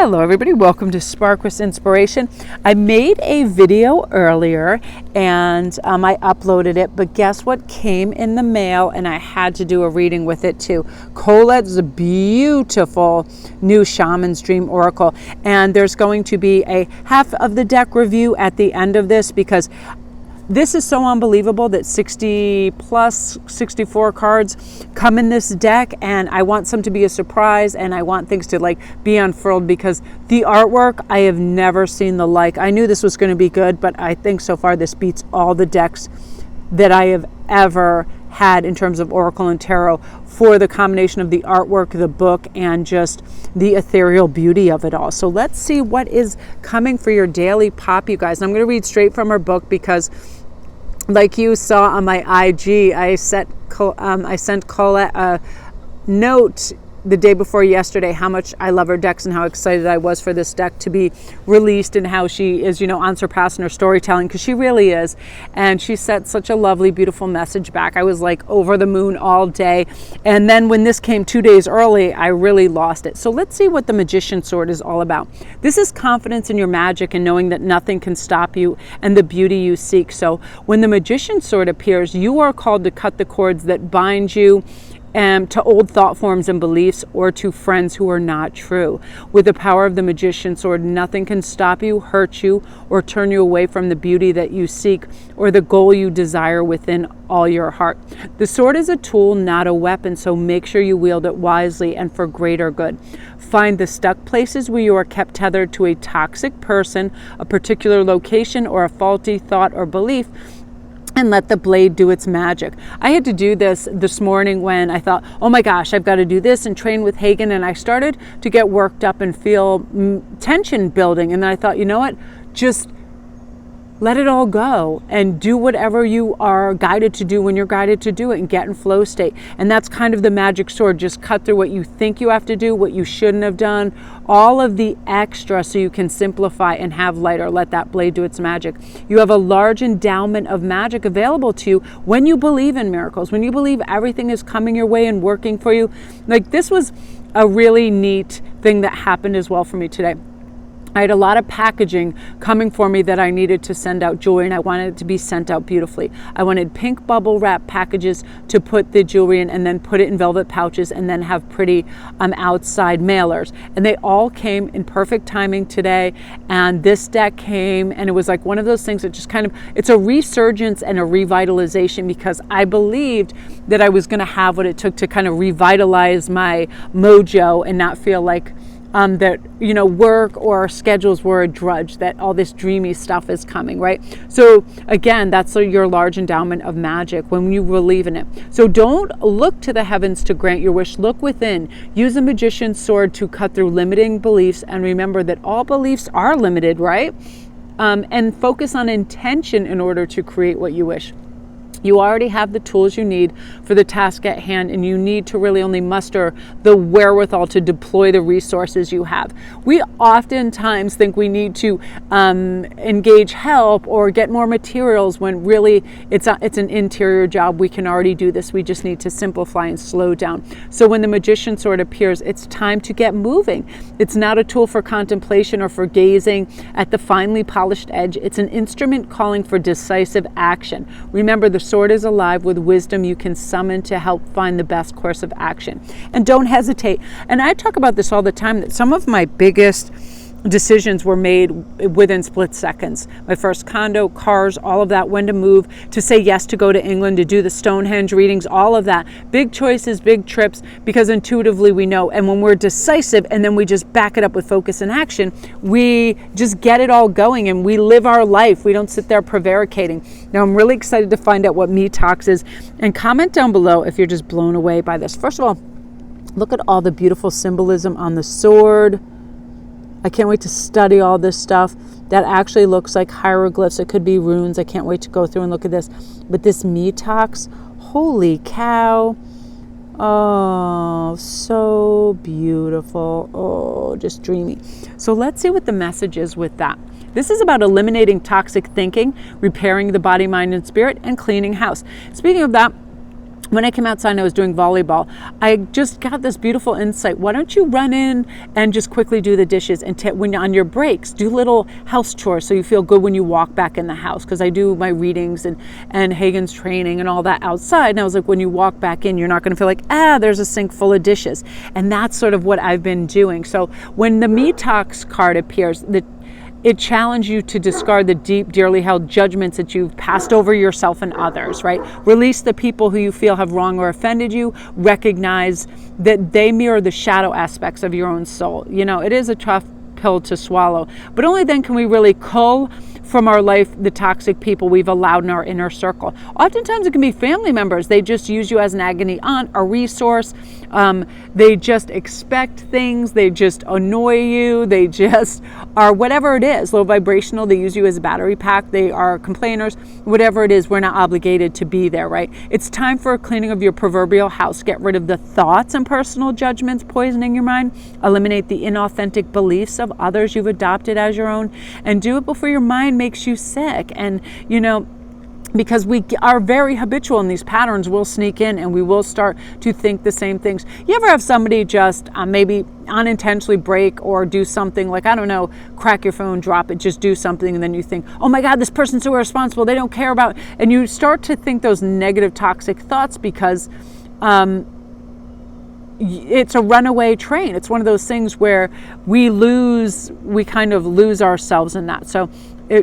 Hello everybody, welcome to Spark with Inspiration. I made a video earlier and I uploaded it, but guess what came in the mail, and I had to do a reading with it too. Colette's beautiful new Shamans Dream Oracle, and there's going to be a half of the deck review at the end of this because this is so unbelievable that 64 cards come in this deck, and I want some to be a surprise, and I want things to be unfurled because the artwork, I have never seen the like. I knew this was going to be good, but I think so far this beats all the decks that I have ever had in terms of Oracle and Tarot for the combination of the artwork, the book, and just the ethereal beauty of it all. So let's see what is coming for your daily pop, you guys. And I'm going to read straight from her book because, like you saw on my IG, I sent Colette a note the day before yesterday how much I love her decks and how excited I was for this deck to be released, and how she is, unsurpassing her storytelling, because she really is. And she sent such a lovely, beautiful message back. I was over the moon all day. And then when this came 2 days early, I really lost it. So let's see what the Magician Sword is all about. This is confidence in your magic and knowing that nothing can stop you and the beauty you seek. So when the Magician Sword appears, you are called to cut the cords that bind you to old thought forms and beliefs, or to friends who are not true. With the power of the Magician Sword, nothing can stop you, hurt you, or turn you away from the beauty that you seek or the goal you desire within all your heart. The sword is a tool, not a weapon, so make sure you wield it wisely and for greater good. Find the stuck places where you are kept tethered to a toxic person, a particular location, or a faulty thought or belief, and let the blade do its magic. I had to do this morning when I thought, oh my gosh, I've got to do this and train with Hagen, and I started to get worked up and feel tension building. And then I thought, you know what, just let it all go and do whatever you are guided to do when you're guided to do it, and get in flow state. And that's kind of the magic sword. Just cut through what you think you have to do, what you shouldn't have done, all of the extra, so you can simplify and have light, or let that blade do its magic. You have a large endowment of magic available to you when you believe in miracles, when you believe everything is coming your way and working for you. This was a really neat thing that happened as well for me today. I had a lot of packaging coming for me that I needed to send out jewelry, and I wanted it to be sent out beautifully. I wanted pink bubble wrap packages to put the jewelry in, and then put it in velvet pouches, and then have pretty outside mailers. And they all came in perfect timing today. And this deck came, and it was like one of those things that just it's a resurgence and a revitalization, because I believed that I was going to have what it took to kind of revitalize my mojo and not feel like that work or schedules were a drudge, that all this dreamy stuff is coming, right? So again, that's your large endowment of magic when you believe in it. So don't look to the heavens to grant your wish. Look within. Use a Magician's Sword to cut through limiting beliefs, and remember that all beliefs are limited, right? And focus on intention in order to create what you wish. You already have the tools you need for the task at hand, and you need to really only muster the wherewithal to deploy the resources you have. We oftentimes think we need to engage help or get more materials, when really it's an interior job. We can already do this. We just need to simplify and slow down. So when the Magician Sword appears, it's time to get moving. It's not a tool for contemplation or for gazing at the finely polished edge. It's an instrument calling for decisive action. Remember, the sword is alive with wisdom you can summon to help find the best course of action. And don't hesitate. And I talk about this all the time, that some of my biggest decisions were made within split seconds. My first condo, cars, all of that, when to move, to say yes to go to England, to do the Stonehenge readings, all of that. Big choices, big trips, because intuitively we know. And when we're decisive and then we just back it up with focus and action, we just get it all going and we live our life. We don't sit there prevaricating. Now, I'm really excited to find out what Metox is, and comment down below if you're just blown away by this. First of all, look at all the beautiful symbolism on the sword. I can't wait to study all this stuff. That actually looks like hieroglyphs. It could be runes. I can't wait to go through and look at this. But this Metox, holy cow. Oh, so beautiful. Oh, just dreamy. So let's see what the message is with that. This is about eliminating toxic thinking, repairing the body, mind, and spirit, and cleaning house. Speaking of that, when I came outside and I was doing volleyball, I just got this beautiful insight. Why don't you run in and just quickly do the dishes, and when on your breaks, do little house chores so you feel good when you walk back in the house, because I do my readings and Hagen's training and all that outside. And I was like, when you walk back in, you're not going to feel like, there's a sink full of dishes. And that's sort of what I've been doing. So when the Me Talks card appears, it challenges you to discard the deep, dearly held judgments that you've passed over yourself and others, right? Release the people who you feel have wronged or offended you. Recognize that they mirror the shadow aspects of your own soul. You know, it is a tough pill to swallow, but only then can we really cull from our life the toxic people we've allowed in our inner circle. Oftentimes it can be family members. They just use you as an agony aunt, a resource. They just expect things. They just annoy you. They just are whatever it is, low vibrational. They use you as a battery pack. They are complainers. Whatever it is, we're not obligated to be there, right? It's time for a cleaning of your proverbial house. Get rid of the thoughts and personal judgments poisoning your mind. Eliminate the inauthentic beliefs of others you've adopted as your own, and do it before your mind makes you sick. And because we are very habitual in these patterns, we'll sneak in and we will start to think the same things. You ever have somebody just maybe unintentionally break or do something like, I don't know, crack your phone, drop it, just do something, and then you think, oh my God, this person's so irresponsible, they don't care about, and you start to think those negative toxic thoughts because it's a runaway train. It's one of those things where we kind of lose ourselves in that. So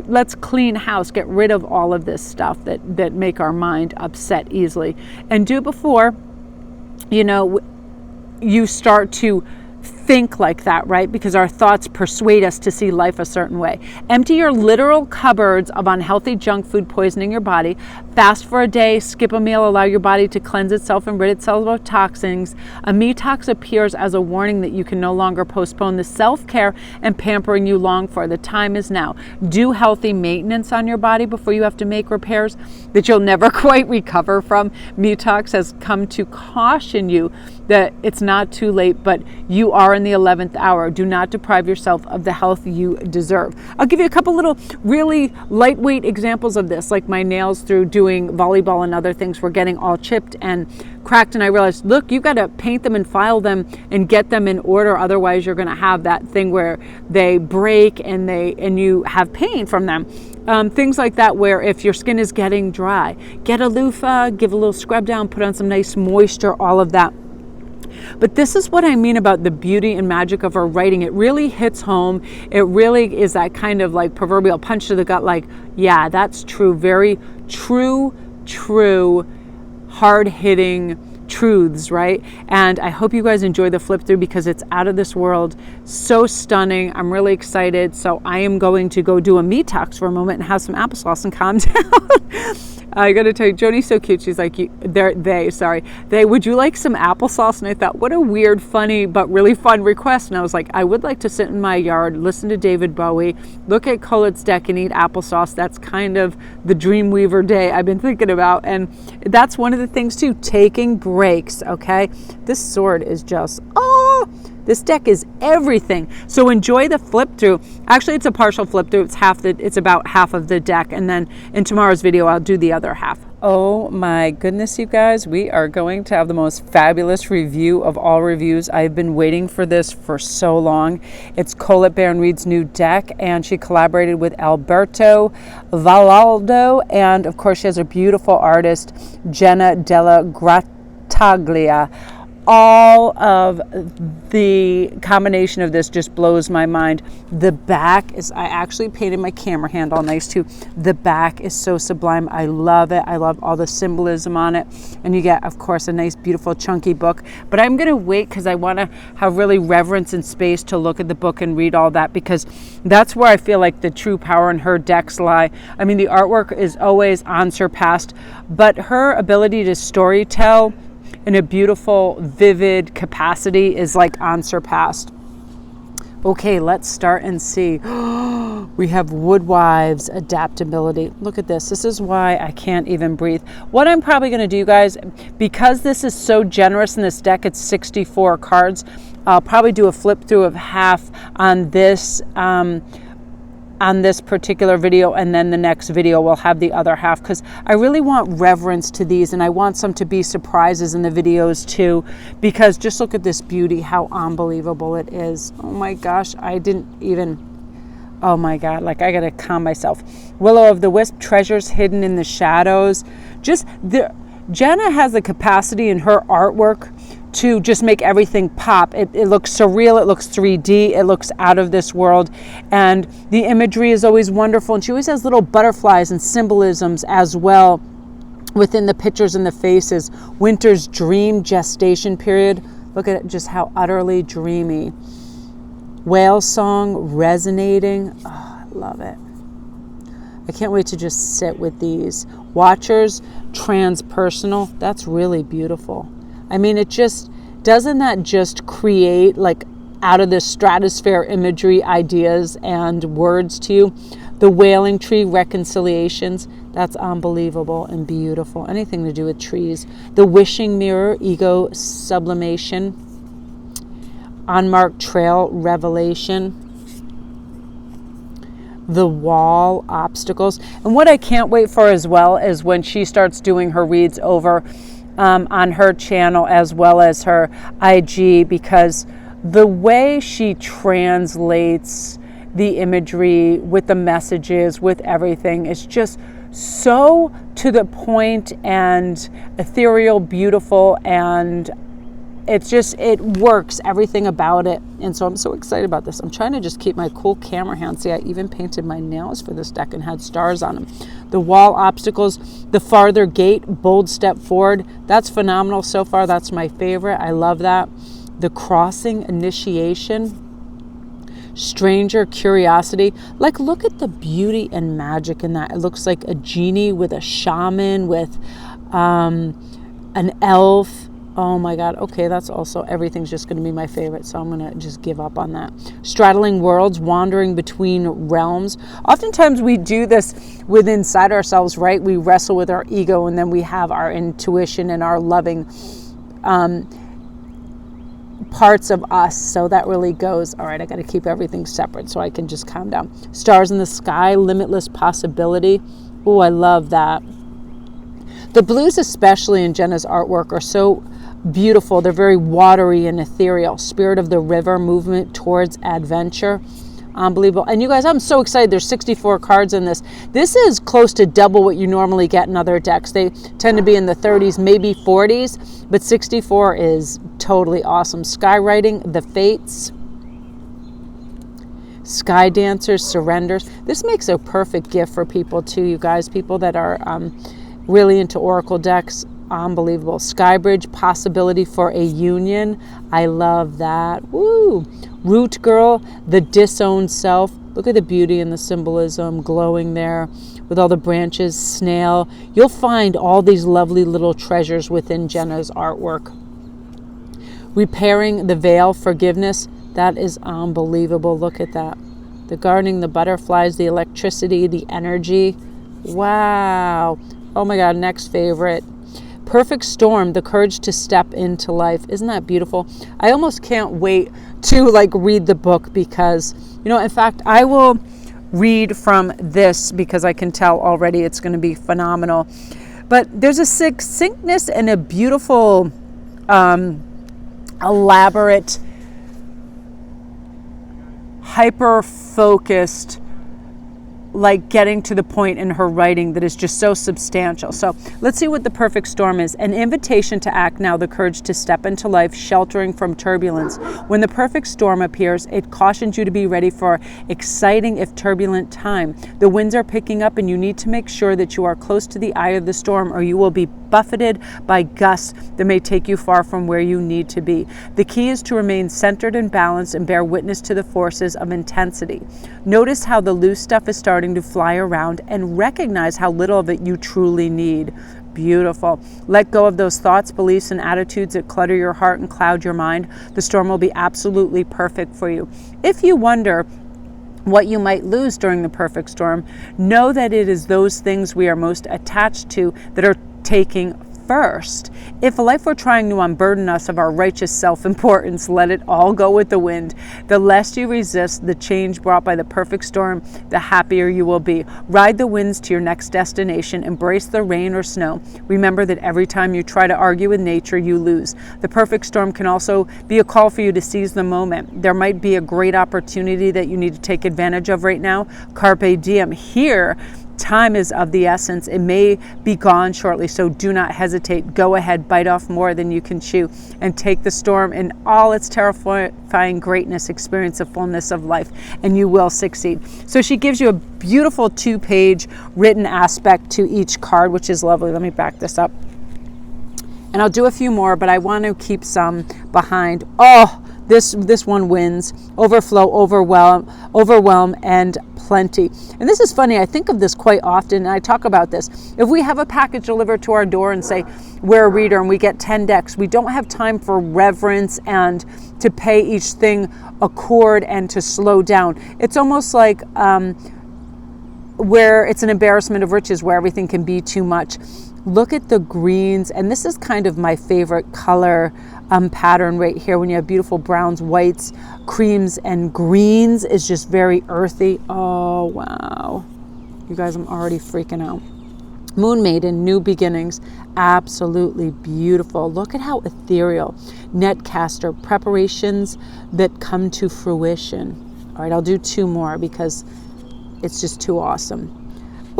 let's clean house, get rid of all of this stuff that make our mind upset easily, and do it before, you start to think like that, right? Because our thoughts persuade us to see life a certain way. Empty your literal cupboards of unhealthy junk food poisoning your body. Fast for a day, skip a meal, allow your body to cleanse itself and rid itself of toxins. A Me-Tox appears as a warning that you can no longer postpone the self-care and pampering you long for. The time is now. Do healthy maintenance on your body before you have to make repairs that you'll never quite recover from. Me-Tox has come to caution you that it's not too late, but you are in the 11th hour. Do not deprive yourself of the health you deserve. I'll give you a couple little really lightweight examples of this, like my nails through doing volleyball and other things were getting all chipped and cracked, and I realized, look, you've got to paint them and file them and get them in order, otherwise you're going to have that thing where they break and you have pain from them. Things like that, where if your skin is getting dry, get a loofah, give a little scrub down, put on some nice moisture, all of that. But this is what I mean about the beauty and magic of her writing. It really hits home. It really is that kind of like proverbial punch to the gut, like, yeah, that's true. Very true, hard-hitting truths, right? And I hope you guys enjoy the flip through because it's out of this world. So stunning. I'm really excited. So I am going to go do a Me-Tox for a moment and have some applesauce and calm down. I gotta tell you, Joni's so cute. She's like, they, would you like some applesauce? And I thought, what a weird, funny, but really fun request. And I was like, I would like to sit in my yard, listen to David Bowie, look at Colette's deck and eat applesauce. That's kind of the Dreamweaver day I've been thinking about. And that's one of the things too, taking breaks, okay? This sword is just, this deck is everything. So enjoy the flip through. Actually, it's a partial flip through. It's about half of the deck. And then in tomorrow's video, I'll do the other half. Oh my goodness, you guys, we are going to have the most fabulous review of all reviews. I've been waiting for this for so long. It's Colette Baron-Reid's new deck, and she collaborated with Alberto Vallaldo. And of course, she has a beautiful artist, Jenna Della Grattaglia. All of the combination of this just blows my mind. The back is, I actually painted my camera handle nice too. The back is so sublime. I love it. I love all the symbolism on it. And you get, of course, a nice, beautiful, chunky book. But I'm going to wait because I want to have really reverence and space to look at the book and read all that, because that's where I feel like the true power in her decks lie. I mean, the artwork is always unsurpassed, but her ability to storytell in a beautiful, vivid capacity is like unsurpassed. Okay, let's start and see. We have Woodwives adaptability. Look at this. This is why I can't even breathe. What I'm probably going to do, guys, because this is so generous in this deck, it's 64 cards. I'll probably do a flip through of half on this on this particular video, and then the next video will have the other half, because I really want reverence to these, and I want some to be surprises in the videos too, because just look at this beauty, how unbelievable it is. Oh my gosh, I didn't even, oh my God, like I gotta calm myself. Willow of the Wisp, treasures hidden in the shadows. Just Jenna has the capacity in her artwork to just make everything pop. It looks surreal, it looks 3D, it looks out of this world, and the imagery is always wonderful, and she always has little butterflies and symbolisms as well within the pictures and the faces. Winter's dream, gestation period. Look at it, just how utterly dreamy. Whale song, resonating. Oh, I love it. I can't wait to just sit with these. Watchers, transpersonal. That's really beautiful. I mean, it just, doesn't that just create like out of the stratosphere imagery, ideas and words to you? The wailing tree, reconciliations. That's unbelievable and beautiful. Anything to do with trees. The wishing mirror, ego sublimation. Unmarked trail, revelation. The wall, obstacles. And what I can't wait for as well is when she starts doing her reads over on her channel as well as her IG, because the way she translates the imagery with the messages, with everything, is just so to the point and ethereal, beautiful, and it's just, it works, everything about it. And so I'm so excited about this. I'm trying to just keep my cool camera hand. See, I even painted my nails for this deck and had stars on them. The wall, obstacles, the farther gate, bold step forward. That's phenomenal so far. That's my favorite. I love that. The crossing, initiation, stranger, curiosity. Like, look at the beauty and magic in that. It looks like a genie with a shaman, with an elf. Oh my God. Okay, that's also, everything's just going to be my favorite, so I'm going to just give up on that. Straddling worlds, wandering between realms. Oftentimes we do this with inside ourselves, right? We wrestle with our ego, and then we have our intuition and our loving parts of us. So that really goes, all right, I got to keep everything separate so I can just calm down. Stars in the sky, limitless possibility. Oh, I love that. The blues, especially in Jenna's artwork, are so beautiful. They're very watery and ethereal. Spirit of the river, movement towards adventure. Unbelievable. And you guys, I'm so excited. There's 64 cards in this. This is close to double what you normally get in other decks. They tend to be in the 30s, maybe 40s, but 64 is totally awesome. Skywriting, the fates. Sky dancers, surrenders. This makes a perfect gift for people too, you guys. People that are really into oracle decks. Unbelievable. Skybridge, possibility for a union. I love that. Woo! Root girl, the disowned self. Look at the beauty and the symbolism glowing there with all the branches. Snail. You'll find all these lovely little treasures within Jenna's artwork. Repairing the veil, forgiveness. That is unbelievable. Look at that. The gardening, the butterflies, the electricity, the energy. Wow. Oh my God, next favorite. Perfect storm, the courage to step into life. Isn't that beautiful? I almost can't wait to like read the book, because, you know, in fact, I will read from this because I can tell already it's going to be phenomenal. But there's a succinctness and a beautiful, elaborate, hyper-focused, like getting to the point in her writing that is just so substantial. So let's see what the perfect storm is. An invitation to act now, the courage to step into life, sheltering from turbulence. When the perfect storm appears, it cautions you to be ready for exciting if turbulent time. The winds are picking up, and you need to make sure that you are close to the eye of the storm, or you will be buffeted by gusts that may take you far from where you need to be. The key is to remain centered and balanced and bear witness to the forces of intensity. Notice how the loose stuff is starting to fly around, and recognize how little of it you truly need. Beautiful. Let go of those thoughts, beliefs, and attitudes that clutter your heart and cloud your mind. The storm will be absolutely perfect for you. If you wonder what you might lose during the perfect storm, know that it is those things we are most attached to that are taking first, if life were trying to unburden us of our righteous self-importance, let it all go with the wind. The less you resist the change brought by the perfect storm, the happier you will be. Ride the winds to your next destination. Embrace the rain or snow. Remember that every time you try to argue with nature, you lose. The perfect storm can also be a call for you to seize the moment. There might be a great opportunity that you need to take advantage of right now. Carpe diem. Here, time is of the essence. It may be gone shortly, so do not hesitate. Go ahead, bite off more than you can chew, and take the storm in all its terrifying greatness. Experience the fullness of life, and you will succeed. So she gives you a beautiful 2-page written aspect to each card, which is lovely. Let me back this up. And I'll do a few more, but I want to keep some behind. Oh, this one wins. Overflow, overwhelm, and plenty. And this is funny. I think of this quite often, and I talk about this. If we have a package delivered to our door and say we're a reader and we get 10 decks, we don't have time for reverence and to pay each thing accord and to slow down. It's almost like where it's an embarrassment of riches, where everything can be too much. Look at the greens, and this is kind of my favorite color pattern right here. When you have beautiful browns, whites, creams, and greens, is just very earthy. Oh, wow. You guys, I'm already freaking out. Moon Maiden, New Beginnings, absolutely beautiful. Look at how ethereal. Netcaster, preparations that come to fruition. All right, I'll do 2 more because it's just too awesome.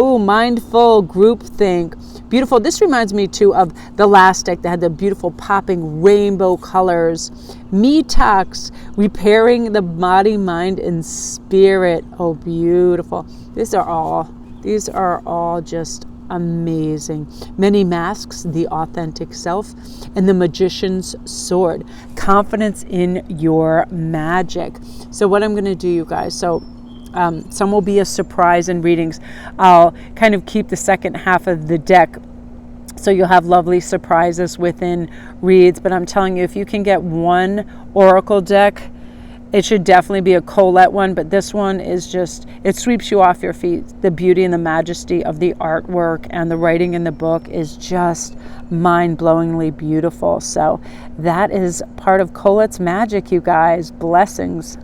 Oh, Mindful, Groupthink. Beautiful. This reminds me too of the last deck that had the beautiful popping rainbow colors. Metox, repairing the body, mind, and spirit. Oh, beautiful. These are all just amazing. Many Masks, the authentic self, and the Magician's Sword. Confidence in your magic. So what I'm going to do, you guys, some will be a surprise in readings. I'll kind of keep the second half of the deck, so you'll have lovely surprises within reads. But I'm telling you, if you can get one oracle deck, it should definitely be a Colette one. But this one is just, it sweeps you off your feet. The beauty and the majesty of the artwork and the writing in the book is just mind-blowingly beautiful. So that is part of Colette's magic, you guys. Blessings.